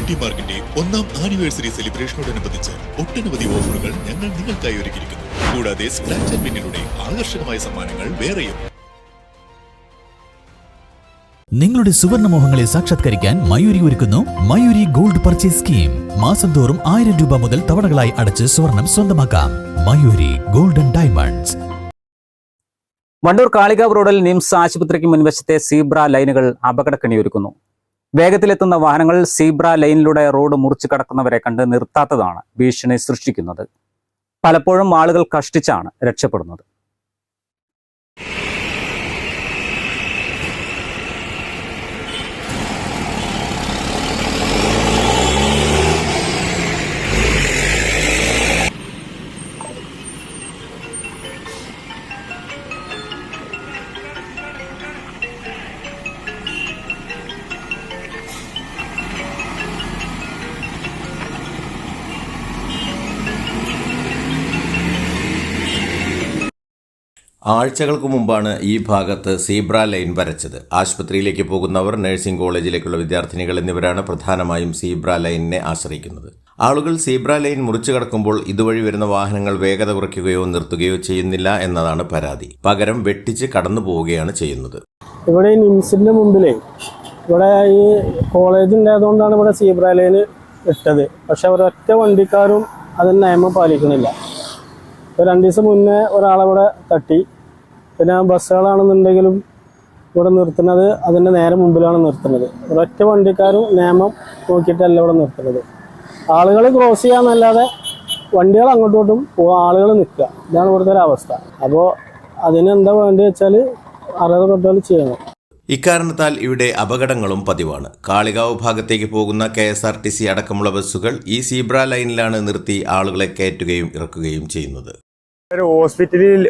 Beauty മാർക്കിന്റെ 1ാം anniversary സെലിബ്രേഷനോടനുബന്ധിച്ച് ഒട്ടനവധി ഓഫറുകൾ ഞങ്ങൾ നിങ്ങൾക്കായി ഒരുക്കിയിരിക്കുന്നു. കൂടാതെ സ്ക്രാച്ച് ആൻഡ് വിന്നിലൂടെ ആകർഷകമായ സമ്മാനങ്ങൾ വേറെയും. നിങ്ങളുടെ സുവർണമോഹങ്ങളെ സാക്ഷാത്കരിക്കാൻ മയൂരി ഒരുക്കുന്നു മയൂരി ഗോൾഡ് പർച്ചേസ് സ്കീം. മാസം തോറും 1000 രൂപ മുതൽ തവണകളായി അടച്ച് സ്വർണം സ്വന്തമാക്കാം. Mayuri golden diamonds. വണ്ടൂർ കാളികാവ് റോഡിൽ നിംസ് ആശുപത്രിക്ക് മുൻവശത്തെ സീബ്ര ലൈനുകൾ അപകടക്കെണിയൊരുക്കുന്നു. വേഗത്തിലെത്തുന്ന വാഹനങ്ങൾ സീബ്ര ലൈനിലൂടെ റോഡ് മുറിച്ചു കടക്കുന്നവരെ കണ്ട് നിർത്താത്തതാണ് ഭീഷണി സൃഷ്ടിക്കുന്നത്. പലപ്പോഴും ആളുകൾ കഷ്ടിച്ചാണ് രക്ഷപ്പെടുന്നത്. ആഴ്ചകൾക്ക് മുമ്പാണ് ഈ ഭാഗത്ത് സീബ്ര ലൈൻ വരച്ചത്. ആശുപത്രിയിലേക്ക് പോകുന്നവർ, നഴ്സിംഗ് കോളേജിലേക്കുള്ള വിദ്യാർത്ഥിനികൾ എന്നിവരാണ് പ്രധാനമായും സീബ്ര ലൈനിനെ ആശ്രയിക്കുന്നത്. ആളുകൾ സീബ്ര ലൈൻ മുറിച്ചു കടക്കുമ്പോൾ ഇതുവഴി വരുന്ന വാഹനങ്ങൾ വേഗത കുറയ്ക്കുകയോ നിർത്തുകയോ ചെയ്യുന്നില്ല എന്നതാണ് പരാതി. പകരം വെട്ടിച്ച് കടന്നു പോവുകയാണ് ചെയ്യുന്നത്. ഇവിടെ ഈ നിംസിന്റെ മുമ്പിലേ ഇവിടെ ഈ കോളേജ് ഉണ്ടായതുകൊണ്ടാണ് ഇവിടെ സീബ്ര ലൈൻ ഇട്ടത്. പക്ഷെ ഒരൊറ്റ വണ്ടിക്കാരും അതിന് നിയമം പാലിക്കുന്നില്ല. ഇപ്പോൾ 2 ദിവസം മുന്നേ ഒരാളവിടെ തട്ടി. പിന്നെ ബസ്സുകളാണെന്നുണ്ടെങ്കിലും ഇവിടെ നിർത്തുന്നത് അതിൻ്റെ നേരെ മുമ്പിലാണ് നിർത്തുന്നത്. ഒരൊറ്റ വണ്ടിക്കാരും നിയമം നോക്കിയിട്ടല്ല ഇവിടെ നിർത്തുന്നത്. ആളുകൾ ക്രോസ് ചെയ്യാന്നല്ലാതെ വണ്ടികൾ അങ്ങോട്ടും പോകാൻ ആളുകൾ നിൽക്കുക. ഇതാണ് ഇവിടുത്തെ ഒരു അവസ്ഥ. അപ്പോൾ അതിനെന്താ വേണ്ടി വെച്ചാൽ അർഹതപ്പെട്ടവർ ചെയ്യണം. ഇക്കാരണത്താൽ ഇവിടെ അപകടങ്ങളും പതിവാണ്. കാളികാവ് ഭാഗത്തേക്ക് പോകുന്ന KSRTC അടക്കമുള്ള ബസ്സുകൾ ഈ സീബ്ര ലൈനിലാണ് നിർത്തി ആളുകളെ കയറ്റുകയും ഇറക്കുകയും ചെയ്യുന്നത്. ഒരു ഹോസ്പിറ്റലിൽ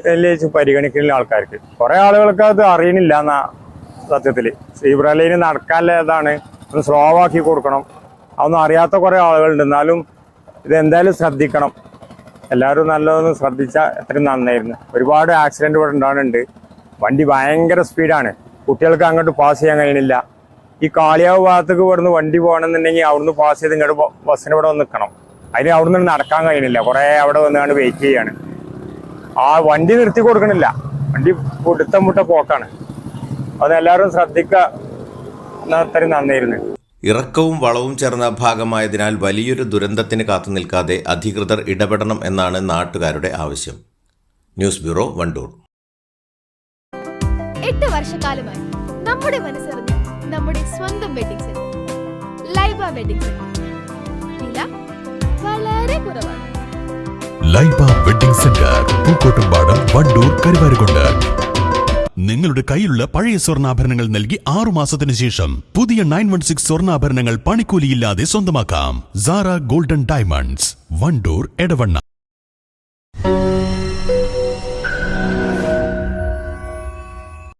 പരിഗണിക്കുന്ന ആൾക്കാർക്ക് കുറെ ആളുകൾക്ക് അത് അറിയണില്ല എന്നാ സത്യത്തിൽ. സീബ്ര ലൈന് നടക്കാനുള്ളതാണ്, ഒന്ന് സ്ലോ ആക്കി കൊടുക്കണം. അതൊന്നും അറിയാത്ത കുറെ ആളുകളുണ്ട്. എന്നാലും ഇതെന്തായാലും ശ്രദ്ധിക്കണം. എല്ലാവരും നല്ലതൊന്ന് ശ്രദ്ധിച്ചാൽ എത്രയും നന്നായിരുന്നു. ഒരുപാട് ആക്സിഡന്റ് ഇവിടെ ഉണ്ടാകുന്നുണ്ട്. വണ്ടി ഭയങ്കര സ്പീഡാണ്. കുട്ടികൾക്ക് അങ്ങോട്ട് പാസ് ചെയ്യാൻ കഴിയണില്ല. ഈ കാളിയാവ് ഭാഗത്തേക്ക് ഇവിടുന്ന് വണ്ടി പോകണമെന്നുണ്ടെങ്കിൽ അവിടുന്ന് പാസ് ചെയ്ത് ഇങ്ങോട്ട് ബസ്സിന് ഇവിടെ വന്ന് നിൽക്കണം. അതിന് അവിടുന്ന് നടക്കാൻ കഴിയണില്ല. കുറേ അവിടെ വന്നുകൊണ്ട് വെയിറ്റ് ചെയ്യാണ്. ആ വണ്ടി നിർത്തി കൊടുക്കണില്ല. വണ്ടി പൊടുത്തം മുട്ട പോക്കാണ്. അതെല്ലാവരും ശ്രദ്ധിക്കുക. അത്രയും നന്നായിരുന്നു. ഇറക്കവും വളവും ചേർന്ന ഭാഗമായതിനാൽ വലിയൊരു ദുരന്തത്തിന് കാത്തു നിൽക്കാതെ അധികൃതർ ഇടപെടണം എന്നാണ് നാട്ടുകാരുടെ ആവശ്യം. News bureau, Wandoor. 8 വർഷക്കാലമായി നമ്മുടെ മനസ്സറിഞ്ഞ നമ്മുടെ സ്വന്തം wedding centre Laiba wedding centre. വില വളരെ കുറവാണ്. Laiba wedding centre, Pookkottumpadam, Wandoor, Karuvarakundu. നിങ്ങളുടെ കയ്യിലുള്ള പഴയ സ്വർണ്ണാഭരണങ്ങൾ നൽകി 6 മാസത്തിനു ശേഷം പുതിയ 916 സ്വർണ്ണാഭരണങ്ങൾ പണിക്കൂലിയില്ലാതെ സ്വന്തമാക്കാം. Sara golden diamonds, Wandoor, Edavanna.